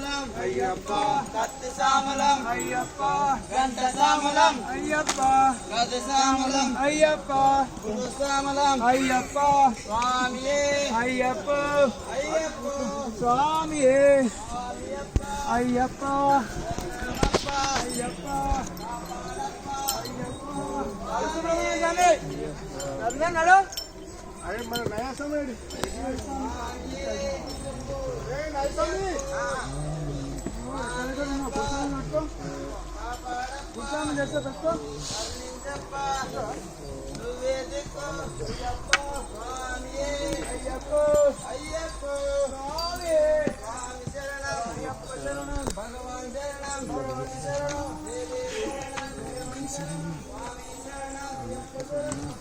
సామలం అయ్యప్ప కత్తి సామలం అయ్యప్ప గంట సామలం అయ్యప్ప గది సామలం అయ్యప్ప గురు సామలం అయ్యప్ప స్వామియే అయ్యప్ప అయ్యప్ప స్వామియే అయ్యప్ప అయ్యప్ప నడు అరే మన నయా సమయ నువ్వే దిక్కు స్వామియే అయ్యప్ప అయ్యప్ప స్వామి స్వామి శరణం అయ్యప్ప శరణం భగవాన్ శరణం భగవతి శరణం దేవి శరణం దేవని శరణం స్వామి శరణం అయ్యప్ప శరణం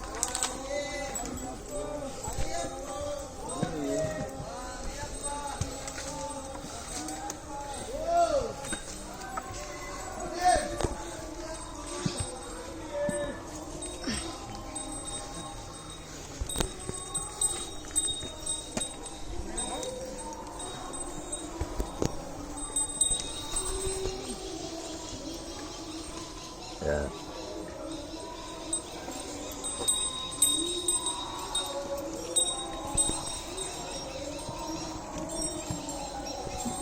Yeah.